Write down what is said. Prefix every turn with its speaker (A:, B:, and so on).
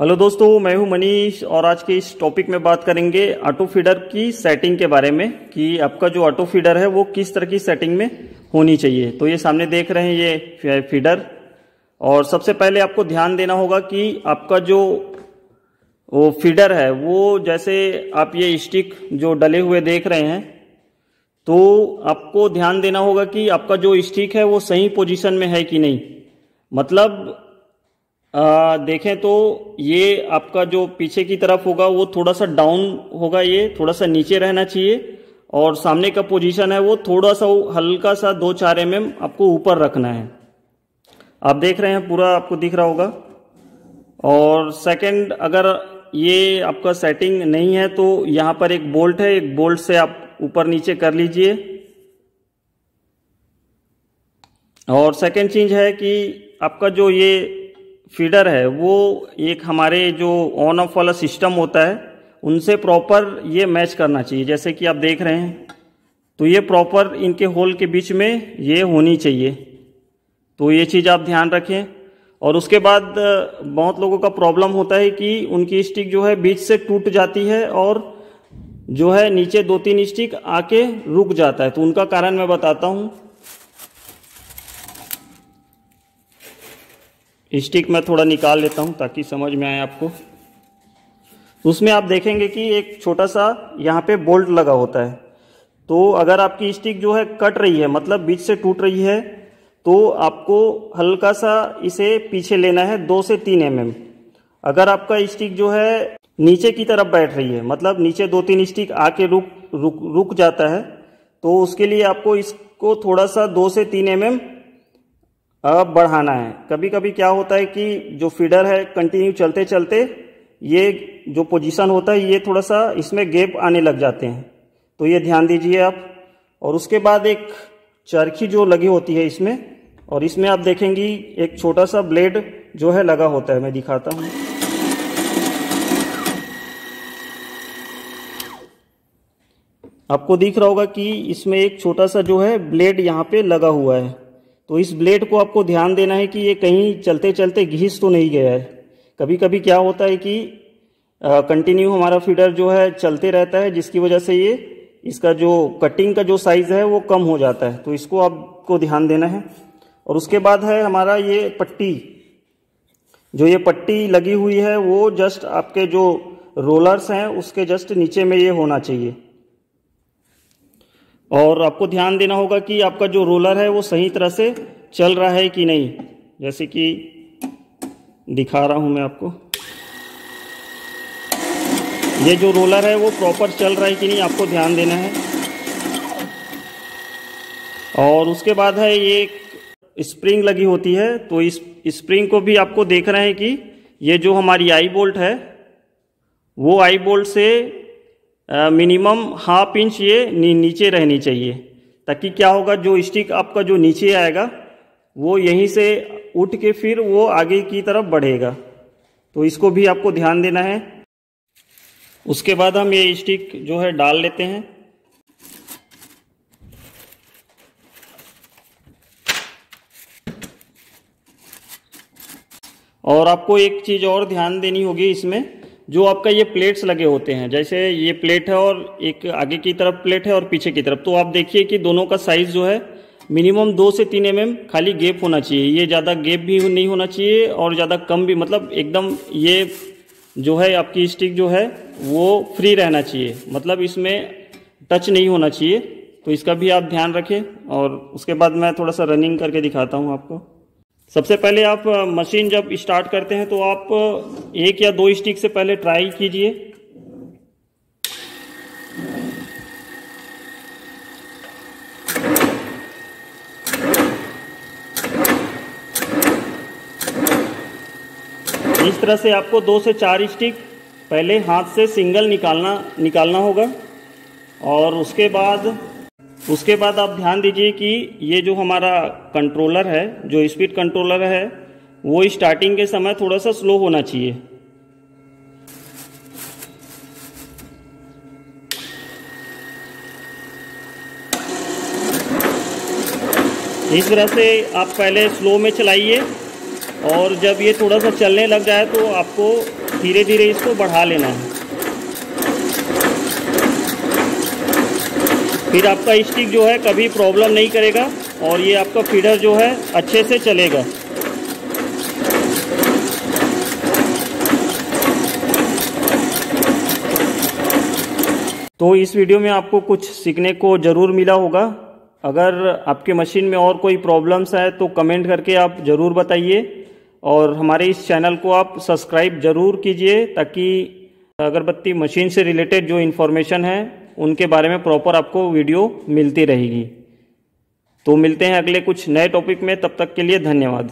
A: Hello दोस्तों, मैं हूं मनीष और आज के इस टॉपिक में बात करेंगे ऑटो फीडर की सेटिंग के बारे में कि आपका जो ऑटो फीडर है वो किस तरह की सेटिंग में होनी चाहिए। तो ये सामने देख रहे हैं ये फीडर, और सबसे पहले आपको ध्यान देना होगा कि आपका जो वो फीडर है वो, जैसे आप ये स्टिक जो डले हुए देख रहे हैं, तो आपको ध्यान देना होगा कि आपका जो स्टिक है वो सही पोजीशन में है कि नहीं। मतलब देखें तो ये आपका जो पीछे की तरफ होगा वो थोड़ा सा डाउन होगा, ये थोड़ा सा नीचे रहना चाहिए, और सामने का पोजीशन है वो थोड़ा सा हल्का सा 2-4 mm आपको ऊपर रखना है। आप देख रहे हैं, पूरा आपको दिख रहा होगा। और सेकंड, अगर ये आपका सेटिंग नहीं है तो यहाँ पर एक बोल्ट है, एक बोल्ट से आप ऊपर नीचे कर लीजिए। और सेकंड चीज है कि आपका जो ये फीडर है वो एक हमारे जो ऑन ऑफ वाला सिस्टम होता है उनसे प्रॉपर ये मैच करना चाहिए। जैसे कि आप देख रहे हैं, तो ये प्रॉपर इनके होल के बीच में ये होनी चाहिए। तो ये चीज़ आप ध्यान रखें। और उसके बाद बहुत लोगों का प्रॉब्लम होता है कि उनकी स्टिक जो है बीच से टूट जाती है और जो है नीचे 2-3 स्टिक आके रुक जाता है। तो उनका कारण मैं बताता हूँ। स्टिक मैं थोड़ा निकाल लेता हूं ताकि समझ में आए आपको। उसमें आप देखेंगे कि एक छोटा सा यहाँ पे बोल्ट लगा होता है। तो अगर आपकी स्टिक जो है कट रही है, मतलब बीच से टूट रही है, तो आपको हल्का सा इसे पीछे लेना है 2 से 3 mm। अगर आपका स्टिक जो है नीचे की तरफ बैठ रही है, मतलब नीचे 2-3 स्टिक आके रुक जाता है, तो उसके लिए आपको इसको थोड़ा सा 2 से 3 mm अब बढ़ाना है। कभी कभी क्या होता है कि जो फीडर है कंटिन्यू चलते चलते ये जो पोजीशन होता है ये थोड़ा सा इसमें गैप आने लग जाते हैं, तो ये ध्यान दीजिए आप। और उसके बाद एक चरखी जो लगी होती है इसमें, और इसमें आप देखेंगी एक छोटा सा ब्लेड जो है लगा होता है। मैं दिखाता हूँ। आपको दिख रहा होगा कि इसमें एक छोटा सा जो है ब्लेड यहाँ पे लगा हुआ है। तो इस ब्लेड को आपको ध्यान देना है कि ये कहीं चलते चलते घिस तो नहीं गया है। कभी कभी क्या होता है कि कंटिन्यू हमारा फीडर जो है चलते रहता है, जिसकी वजह से ये इसका जो कटिंग का जो साइज़ है वो कम हो जाता है। तो इसको आपको ध्यान देना है। और उसके बाद है हमारा ये पट्टी, जो ये पट्टी लगी हुई है वो जस्ट आपके जो रोलर्स हैं उसके जस्ट नीचे में ये होना चाहिए। और आपको ध्यान देना होगा कि आपका जो रोलर है वो सही तरह से चल रहा है कि नहीं। जैसे कि दिखा रहा हूं मैं आपको, ये जो रोलर है वो प्रॉपर चल रहा है कि नहीं, आपको ध्यान देना है। और उसके बाद है ये स्प्रिंग लगी होती है, तो इस स्प्रिंग को भी आपको देखना है कि ये जो हमारी आई बोल्ट है वो आई बोल्ट से मिनिमम 1/2 इंच ये नीचे रहनी चाहिए, ताकि क्या होगा, जो स्टिक आपका जो नीचे आएगा वो यहीं से उठ के फिर वो आगे की तरफ बढ़ेगा। तो इसको भी आपको ध्यान देना है। उसके बाद हम ये स्टिक जो है डाल लेते हैं। और आपको एक चीज़ और ध्यान देनी होगी इसमें, जो आपका ये प्लेट्स लगे होते हैं, जैसे ये प्लेट है और एक आगे की तरफ प्लेट है और पीछे की तरफ, तो आप देखिए कि दोनों का साइज़ जो है मिनिमम 2 से 3 mm खाली गैप होना चाहिए। ये ज़्यादा गैप भी नहीं होना चाहिए और ज़्यादा कम भी, मतलब एकदम ये जो है आपकी स्टिक जो है वो फ्री रहना चाहिए, मतलब इसमें टच नहीं होना चाहिए। तो इसका भी आप ध्यान रखें। और उसके बाद मैं थोड़ा सा रनिंग करके दिखाता हूँ आपको। सबसे पहले आप मशीन जब स्टार्ट करते हैं तो आप 1 या 2 स्टिक से पहले ट्राई कीजिए। इस तरह से आपको 2 से 4 स्टिक पहले हाथ से सिंगल निकालना होगा। और उसके बाद आप ध्यान दीजिए कि ये जो हमारा कंट्रोलर है, जो स्पीड कंट्रोलर है, वो स्टार्टिंग के समय थोड़ा सा स्लो होना चाहिए। इस तरह से आप पहले स्लो में चलाइए और जब ये थोड़ा सा चलने लग जाए तो आपको धीरे धीरे इसको बढ़ा लेना है। फिर आपका स्टिक जो है कभी प्रॉब्लम नहीं करेगा और ये आपका फीडर जो है अच्छे से चलेगा। तो इस वीडियो में आपको कुछ सीखने को ज़रूर मिला होगा। अगर आपके मशीन में और कोई प्रॉब्लम्स है तो कमेंट करके आप ज़रूर बताइए और हमारे इस चैनल को आप सब्सक्राइब ज़रूर कीजिए ताकि अगरबत्ती मशीन से रिलेटेड जो इन्फॉर्मेशन है उनके बारे में प्रॉपर आपको वीडियो मिलती रहेगी। तो मिलते हैं अगले कुछ नए टॉपिक में, तब तक के लिए धन्यवाद।